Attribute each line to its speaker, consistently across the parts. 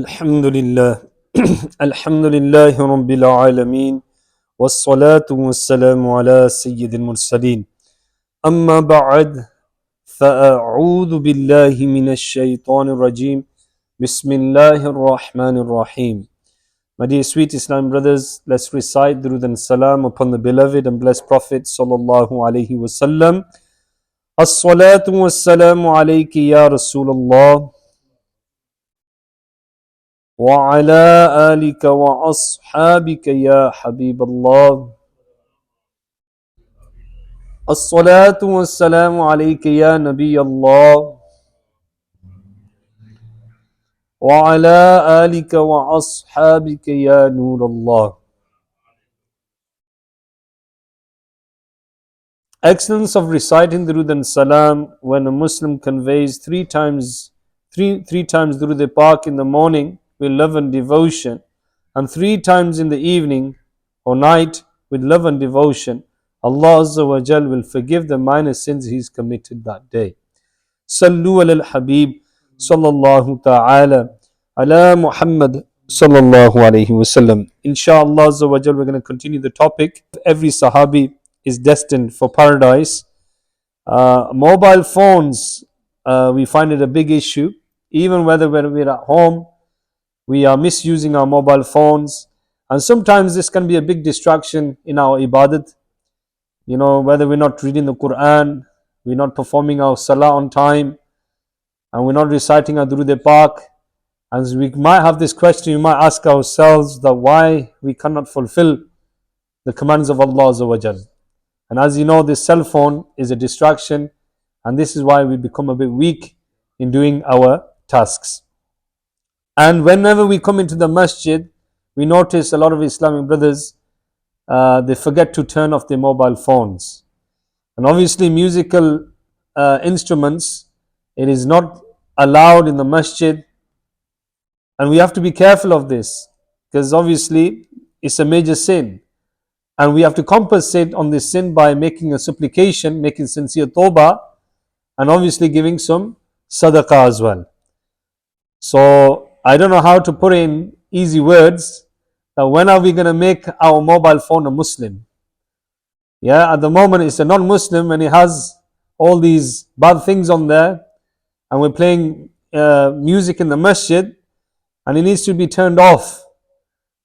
Speaker 1: الحمد لله الحمد لله رب العالمين والصلاة والسلام على سيد المرسلين أما بعد فأعوذ بالله من الشيطان الرجيم بسم الله الرحمن الرحيم. My dear sweet Islam brothers, let's recite Durud and Salam upon the beloved and blessed Prophet sallallahu alaihi wasallam. As-salatu was-salamu alayki ya Rasulullah وعلى آلك وأصحابك يا حبيب الله. الصلاة والسلام عليك يا نبي الله وعلى آلك وأصحابك يا نور الله. Excellence of reciting Durud and Salam when a Muslim conveys three times Durud Pak in the morning with love and devotion, and three times in the evening or night with love and devotion. Allah Azza wa Jal will forgive the minor sins he's committed that day. Sallu ala al-Habib sallallahu ta'ala ala Muhammad sallallahu alayhi wasallam. Inshallah Azza wa Jal, we're going to continue the topic. Every Sahabi is destined for paradise. Mobile phones, we find it a big issue. Even whether we're at home, we are misusing our mobile phones, and sometimes this can be a big distraction in our ibadat. You know, whether we're not reading the Quran, we're not performing our salah on time, and we're not reciting our Durud Pak. And we might have this question, we might ask ourselves that why we cannot fulfill the commands of Allah Azza wa Jal. And as you know, this cell phone is a distraction, and this is why we become a bit weak in doing our tasks. And whenever we come into the masjid, we notice a lot of Islamic brothers, they forget to turn off their mobile phones. And obviously musical instruments, it is not allowed in the masjid. And we have to be careful of this, because obviously it's a major sin. And we have to compensate on this sin by making a supplication, making sincere tawbah, and obviously giving some sadaqah as well. So I don't know how to put in easy words that when are we going to make our mobile phone a Muslim? Yeah, at the moment it's a non-Muslim and it has all these bad things on there, and we're playing music in the masjid, and it needs to be turned off.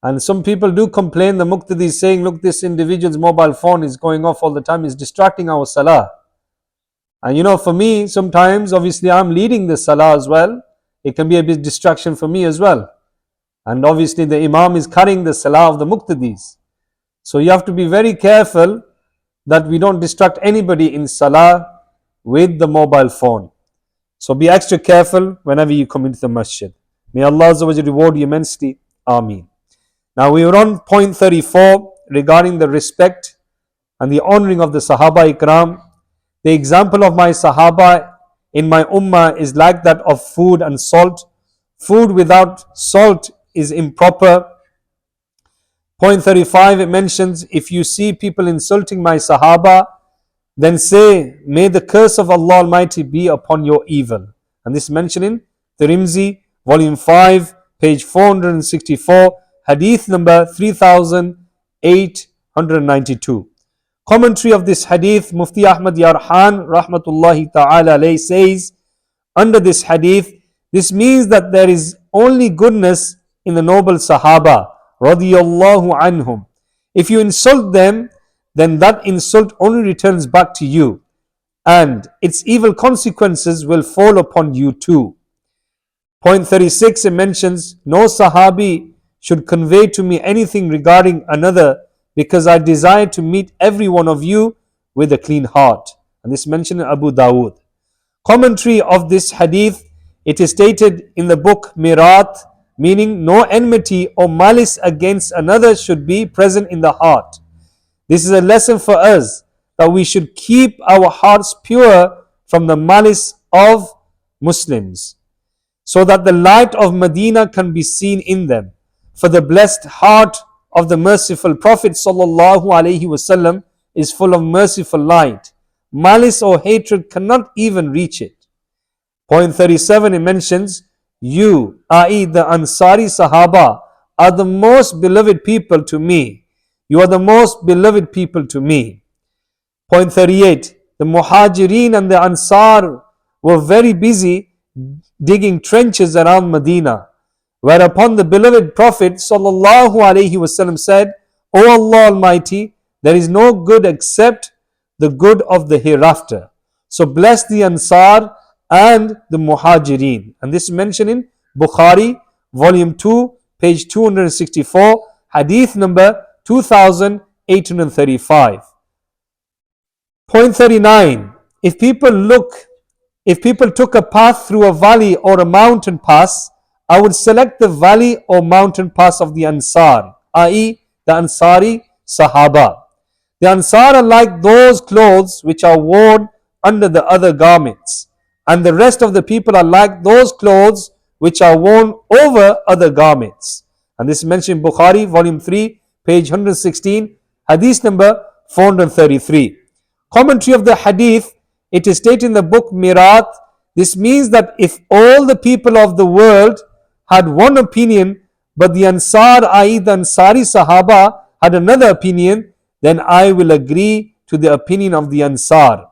Speaker 1: And some people do complain, the Muqtadi is saying, look, this individual's mobile phone is going off all the time, it's distracting our salah. And you know, for me, sometimes obviously I'm leading the salah as well. It can be a bit distraction for me as well. And obviously the Imam is carrying the salah of the Muqtadis. So you have to be very careful that we don't distract anybody in salah with the mobile phone. So be extra careful whenever you come into the masjid. May Allah Azza wa Jalla reward you immensely. Ameen. Now we are on point 34 regarding the respect and the honoring of the Sahaba Ikram. The example of my Sahaba in my ummah is like that of food and salt. Food without salt is improper. Point 35, it mentions, if you see people insulting my Sahaba, then say, may the curse of Allah Almighty be upon your evil. And this is mentioned in Tirmidhi, volume 5, page 464, hadith number 3892. Commentary of this hadith, Mufti Ahmad Yarhan rahmatullahi ta'ala alayhi says, under this hadith, this means that there is only goodness in the noble Sahaba radiyallahu anhum. If you insult them, then that insult only returns back to you, and its evil consequences will fall upon you too. Point 36, it mentions, no Sahabi should convey to me anything regarding another, because I desire to meet every one of you with a clean heart. And this is mentioned in Abu Dawood. Commentary of this hadith, it is stated in the book Mirat, meaning no enmity or malice against another should be present in the heart. This is a lesson for us that we should keep our hearts pure from the malice of Muslims, so that the light of Medina can be seen in them. For the blessed heart of the merciful Prophet sallallahu alaihi wasallam is full of merciful light. Malice or hatred cannot even reach it. Point 37, it mentions, you, i.e. the Ansari Sahaba, are the most beloved people to me. You are the most beloved people to me. Point 38. The Muhajireen and the Ansar were very busy digging trenches around Medina. Whereupon the beloved Prophet ﷺ said, O Allah Almighty, there is no good except the good of the hereafter. So bless the Ansar and the Muhajireen. And this is mentioned in Bukhari, volume 2, page 264, hadith number 2835. Point 39. If people took a path through a valley or a mountain pass, I would select the valley or mountain pass of the Ansar, i.e. the Ansari Sahaba. The Ansar are like those clothes which are worn under the other garments, and the rest of the people are like those clothes which are worn over other garments. And this is mentioned in Bukhari, volume 3, page 116, hadith number 433. Commentary of the hadith, it is stated in the book Mirat. This means that if all the people of the world had one opinion, but the Ansar, i.e. the Ansari Sahaba, had another opinion, then I will agree to the opinion of the Ansar.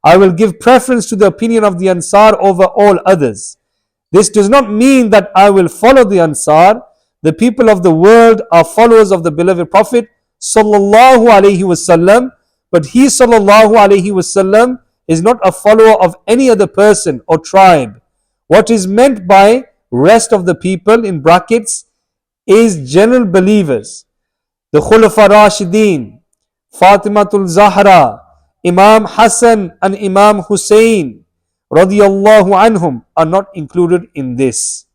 Speaker 1: I will give preference to the opinion of the Ansar over all others. This does not mean that I will follow the Ansar. The people of the world are followers of the beloved Prophet sallallahu alaihi wasallam, but he sallallahu alaihi wasallam is not a follower of any other person or tribe. What is meant by rest of the people in brackets is general believers. The Khulafa Rashideen, Fatimatul Zahra, Imam Hassan and Imam Hussein radiyallahu anhum are not included in this.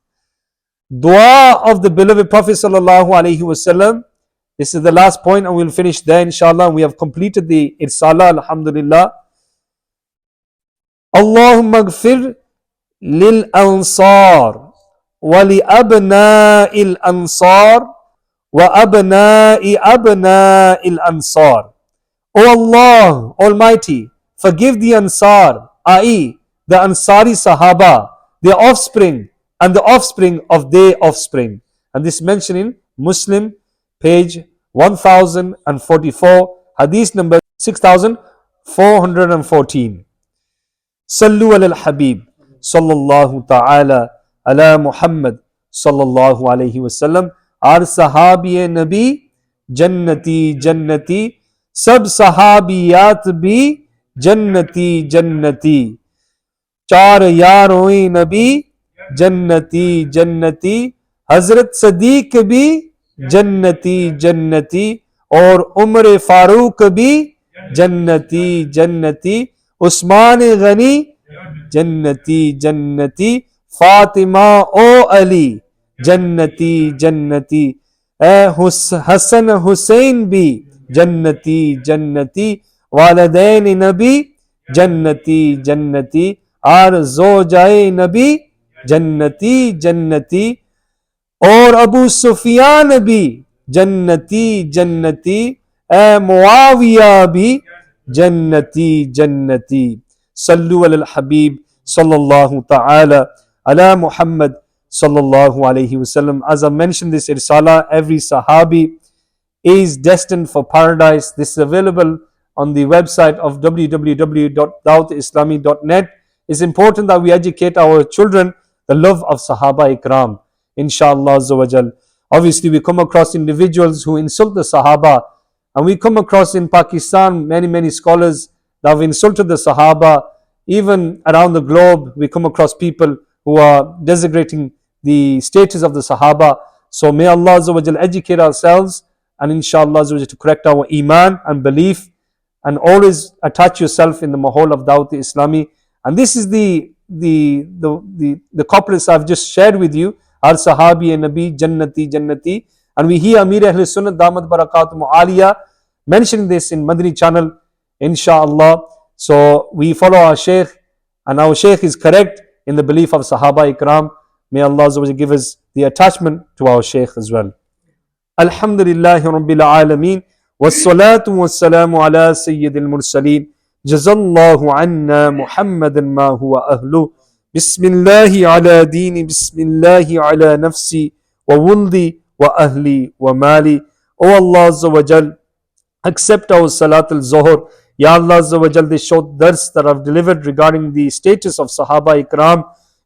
Speaker 1: Dua of the beloved Prophet sallallahu alaihi wasallam. This is the last point and we'll finish there inshallah. We have completed the Irsala, alhamdulillah. Allahumma gfir lil ansar wa li abna'il ansar wa abna'i abna'il ansar. O Allah Almighty, forgive the Ansar, i.e. the Ansari Sahaba, their offspring and the offspring of their offspring. And this mentioned in Muslim, page 1044, hadith number 6414. Sallu ala al-Habib, sallallahu ta'ala ala Muhammad, sallallahu alayhi wasallam. Our sahabi nabi, jannati jannati, sab sahabiyat bhi, jannati jannati. Char yaroin nabi, jannati jannati. Hazrat Sadiq bhi, jannati jannati. Aur Umar Farooq bhi, jannati jannati. Usman Ghani, jannati jannati. Fatima o Ali, jannati jannati. Hassan Hussein bhi, jannati jannati. Walidain Nabi, jannati jannati. Aur Zawjai Nabi, jannati jannati. और अबू सुफियान भी जन्नती जन्नती, ए मुआविया भी जन्नती जन्नती. सल्लु अलल हबीब sallallahu ta'ala ala Muhammad sallallahu alayhi wasallam. As I mentioned this irsala, every sahabi is destined for paradise. This is available on the website of www.dawateislami.net. It's important that we educate our children the love of Sahaba Ikram, inshallah azza wa jal. Obviously we come across individuals who insult the Sahaba, and we come across in Pakistan many scholars that have insulted the Sahaba. Even around the globe we come across people who are designating the status of the Sahaba. So may Allah azza wa jal educate ourselves, and inshallah azza wa jal to correct our iman and belief, and always attach yourself in the mahol of Dawateislami. And this is the couplets I've just shared with you. Our Sahabi and Nabi, Jannati, Jannati. And we hear Amir Ahl Sunnah Damat Barakatum Aliyah mentioning this in Madani channel, inshallah. So we follow our Shaykh, and our Shaykh is correct in the belief of Sahaba Ikram. May Allah Azza wa Jalla give us the attachment to our Shaykh as well. Alhamdulillahi Rabbil Alameen. Wassalatu wassalamu ala Sayyidil Mursaleen. Jazallahu anna Muhammadan ma huwa ahlu. Bismillahi ala dini, Bismillahi ala nafsi, wa wuldi, wa ahli, wa mali. O Allah Azza wa Jal, accept our Salat al-Zuhr. Ya Allah Azza wa Jal, this short dars that I've delivered regarding the status of Sahaba Ikram,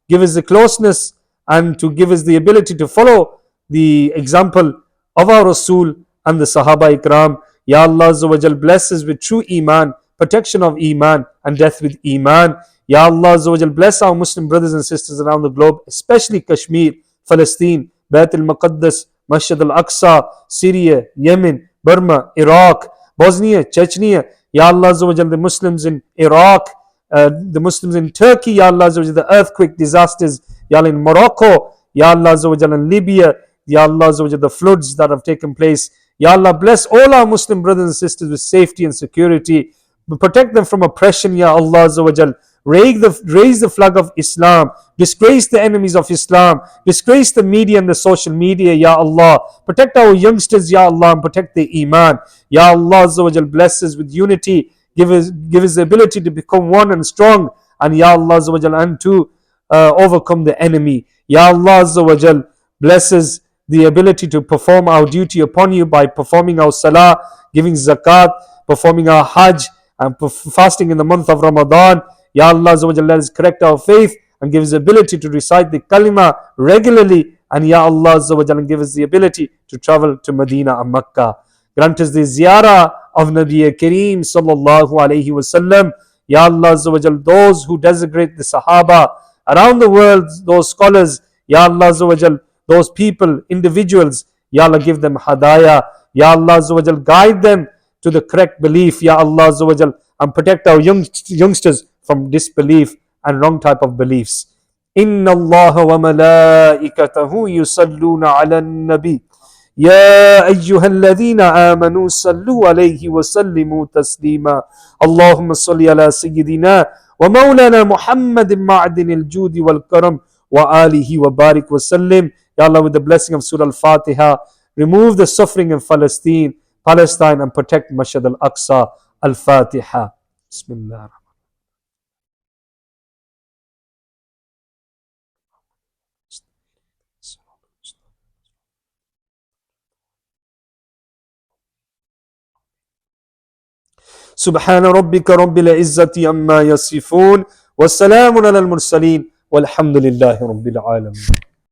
Speaker 1: give us the closeness and to give us the ability to follow the example of our Rasul and the Sahaba Ikram. Ya Allah Azza wa Jal, bless us with true Iman, protection of Iman, and death with Iman. Ya Allah Azza wa Jal, bless our Muslim brothers and sisters around the globe, especially Kashmir, Palestine, Bayt al-Muqaddas, Masjid al-Aqsa, Syria, Yemen, Burma, Iraq, Bosnia, Chechnya. Ya Allah Azza wa Jal, the Muslims in Iraq, the Muslims in Turkey, Ya Allah Azza wa Jal, the earthquake disasters, Ya Allah in Morocco, Ya Allah Azza wa Jal in Libya, Ya Allah Azza wa Jal, the floods that have taken place. Ya Allah, bless all our Muslim brothers and sisters with safety and security. Protect them from oppression, Ya Allah Azza wa Jal. Raise the flag of Islam. Disgrace the enemies of Islam. Disgrace the media and the social media, Ya Allah. Protect our youngsters, Ya Allah, and protect their Iman. Ya Allah Azza wa Jal, bless us with unity. Give us the ability to become one and strong. And Ya Allah Azza wa Jal, and to overcome the enemy. Ya Allah Azza wa Jal, bless us the ability to perform our duty upon you by performing our salah, giving zakat, performing our hajj, and fasting in the month of Ramadan. Ya Allah Azza wa Jalla, let us correct our faith and give us the ability to recite the kalima regularly. And Ya Allah Azza wa Jalla, give us the ability to travel to Medina and Makkah. Grant us the ziyarah of Nabi Kareem sallallahu alayhi wasallam. Ya Allah Azza wa Jalla, those who designate the Sahaba around the world, those scholars, Ya Allah Azza wa Jalla, those people, individuals, Ya Allah, give them hadaya. Ya Allah Azza wa Jalla, guide them to the correct belief, Ya Allah Azza wa Jalla, and protect our youngsters from disbelief and wrong type of beliefs. Inna Allah wa malaikatahu yusalluna ala nabi. يا أيها الذين آمنوا صلوا عليه وسلموا تسليما اللهم صل على سيدنا ومولانا محمد معدن الجود والكرم وآله وبارك وسلم. Ya Allah, with the blessing of Surah Al-Fatiha, remove the suffering in Palestine, and protect Masjid al-Aqsa. Al-Fatiha. Bismillah. سبحان ربك رب العزة عما يصفون والسلام على المرسلين والحمد لله رب العالمين.